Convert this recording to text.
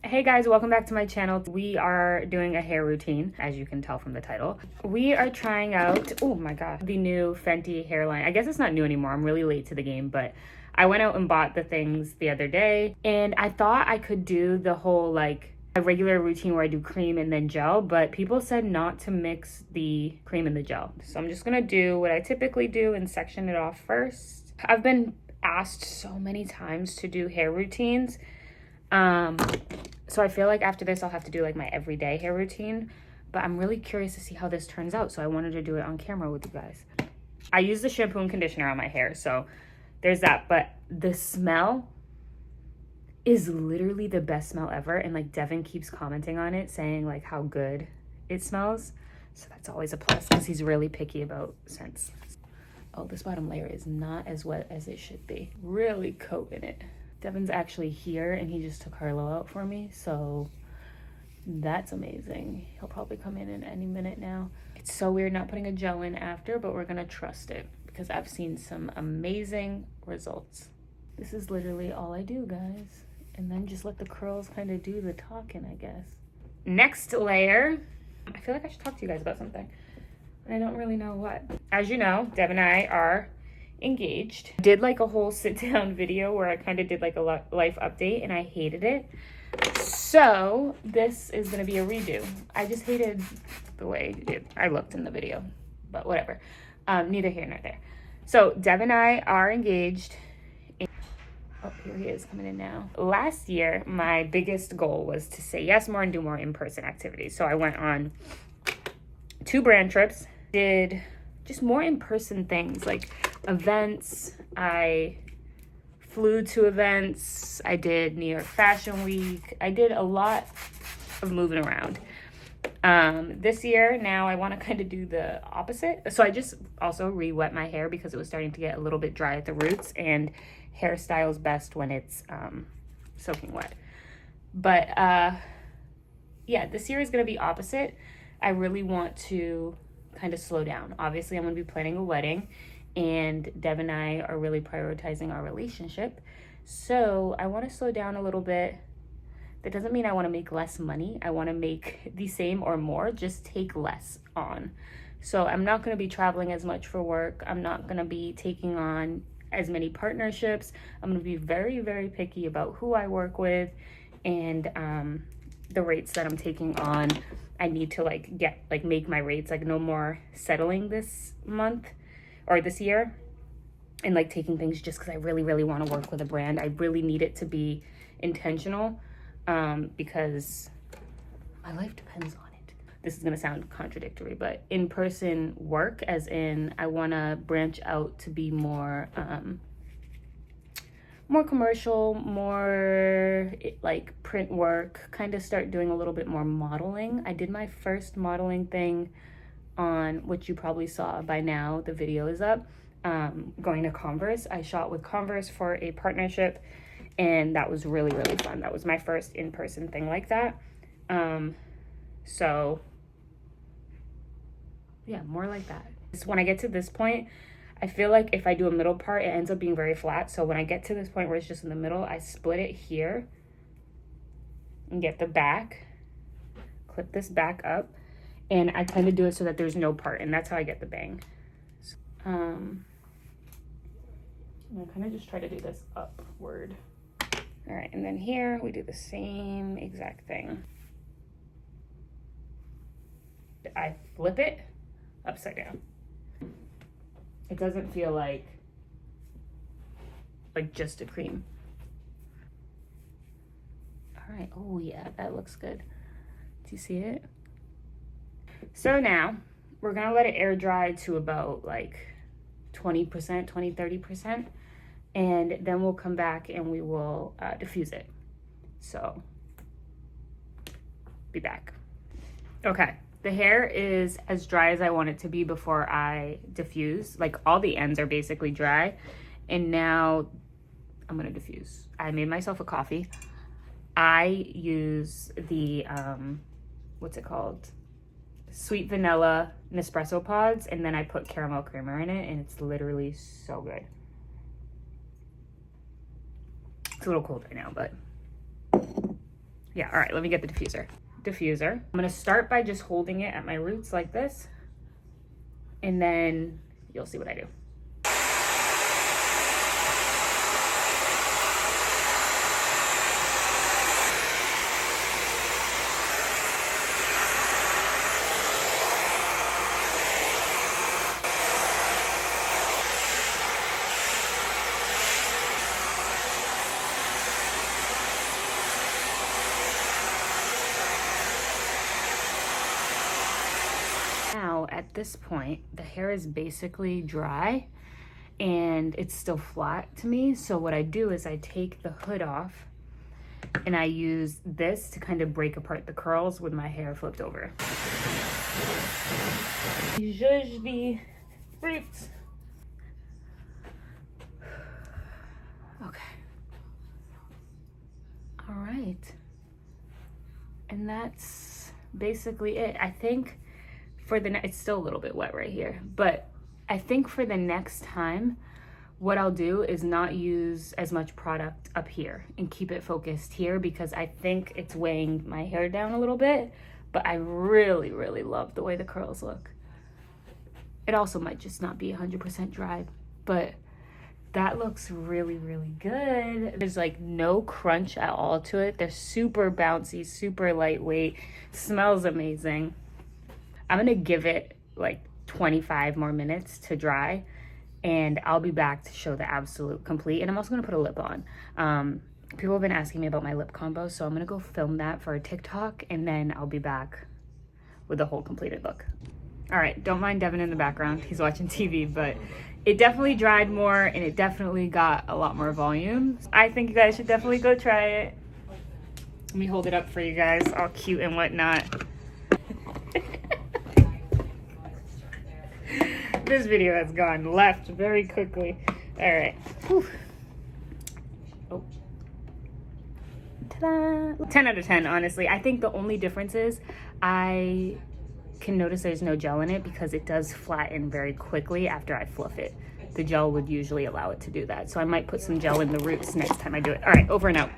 Hey guys, welcome back to my channel. We are doing a hair routine, as you can tell from the title. We are trying out, oh my god, the new Fenty hairline. I guess it's not new anymore. I'm really late to the game, but I went out and bought the things the other day, and I thought I could do the whole like a regular routine where I do cream and then gel, but people said not to mix the cream and the gel. So I'm just gonna do what I typically do and section it off first. I've been asked so many times to do hair routines. So I feel like after this, I'll have to do like my everyday hair routine, but I'm really curious to see how this turns out. So I wanted to do it on camera with you guys. I use the shampoo and conditioner on my hair, so there's that. But the smell is literally the best smell ever. And like Devin keeps commenting on it, saying like how good it smells. So that's always a plus because he's really picky about scents. Oh, this bottom layer is not as wet as it should be. Really coating it. Devin's actually here and he just took Harlow out for me, so that's amazing. He'll probably come in any minute now. It's so weird not putting a gel in after, but we're gonna trust it because I've seen some amazing results. This is literally all I do, guys. And then just let the curls kind of do the talking, I guess. Next layer, I feel like I should talk to you guys about something. I don't really know what. As you know, Devin and I are engaged. I did like a whole sit down video where I kind of did like a life update and I hated it. So this is going to be a redo. I just hated the way I looked in the video, but whatever. Neither here nor there. So Dev and I are engaged. Oh, here he is coming in now. Last year, my biggest goal was to say yes more and do more in-person activities. So I went on 2 brand trips, did just more in-person things like events. I flew to events. I did New York Fashion Week. I did a lot of moving around. This year, now I want to kind of do the opposite. So I just also re-wet my hair because it was starting to get a little bit dry at the roots, and hairstyle is best when it's soaking wet. But yeah, this year is going to be opposite. I really want to kind of slow down. Obviously, I'm going to be planning a wedding, and Dev and I are really prioritizing our relationship. So I want to slow down a little bit. That doesn't mean I want to make less money. I want to make the same or more, just take less on. So I'm not going to be traveling as much for work. I'm not going to be taking on as many partnerships. I'm going to be very, very picky about who I work with and the rates that I'm taking on. I need to make my rates like no more settling this month or this year and like taking things just because I really, really want to work with a brand. I really need it to be intentional because my life depends on it. This is going to sound contradictory, but in-person work, as in I want to branch out to be more commercial, more like print work, kind of start doing a little bit more modeling. I did my first modeling thing on, which you probably saw by now, the video is up, going to Converse. I shot with Converse for a partnership, and that was really, really fun. That was my first in-person thing like that. So yeah, more like that. So when I get to this point, I feel like if I do a middle part, it ends up being very flat. So when I get to this point where it's just in the middle, I split it here and get the back, clip this back up, and I kind of do it so that there's no part, and that's how I get the bang. I'm kind of just try to do this upward. All right, and then here we do the same exact thing. I flip it upside down. It doesn't feel like just a cream. All right, oh yeah, that looks good. Do you see it? So now we're gonna let it air dry to about like 20%, 30%. And then we'll come back and we will diffuse it. So be back. Okay. The hair is as dry as I want it to be before I diffuse. Like all the ends are basically dry. And now I'm gonna diffuse. I made myself a coffee. I use the, what's it called? Sweet vanilla Nespresso pods. And then I put caramel creamer in it, and it's literally so good. It's a little cold right now, but Yeah, all right, let me get the diffuser. I'm gonna start by just holding it at my roots like this, and then you'll see what I do. Now, at this point, the hair is basically dry and it's still flat to me. So what I do is I take the hood off and I use this to kind of break apart the curls with my hair flipped over. Judge the roots. Okay. All right. And that's basically it. I think for the it's still a little bit wet right here, but I think for the next time, what I'll do is not use as much product up here and keep it focused here, because I think it's weighing my hair down a little bit, but I really, really love the way the curls look. It also might just not be 100% dry, but that looks really, really good. There's like no crunch at all to it. They're super bouncy, super lightweight, smells amazing. I'm gonna give it like 25 more minutes to dry, and I'll be back to show the absolute complete. And I'm also gonna put a lip on. People have been asking me about my lip combo, so I'm gonna go film that for a TikTok, and then I'll be back with the whole completed look. All right, don't mind Devin in the background. He's watching TV, but it definitely dried more and it definitely got a lot more volume. I think you guys should definitely go try it. Let me hold it up for you guys, all cute and whatnot. This video has gone left very quickly. All right. Whew. Oh. Ta-da! 10 out of 10, honestly. I think the only difference is I can notice there's no gel in it because it does flatten very quickly after I fluff it. The gel would usually allow it to do that. So I might put some gel in the roots next time I do it. All right, over and out.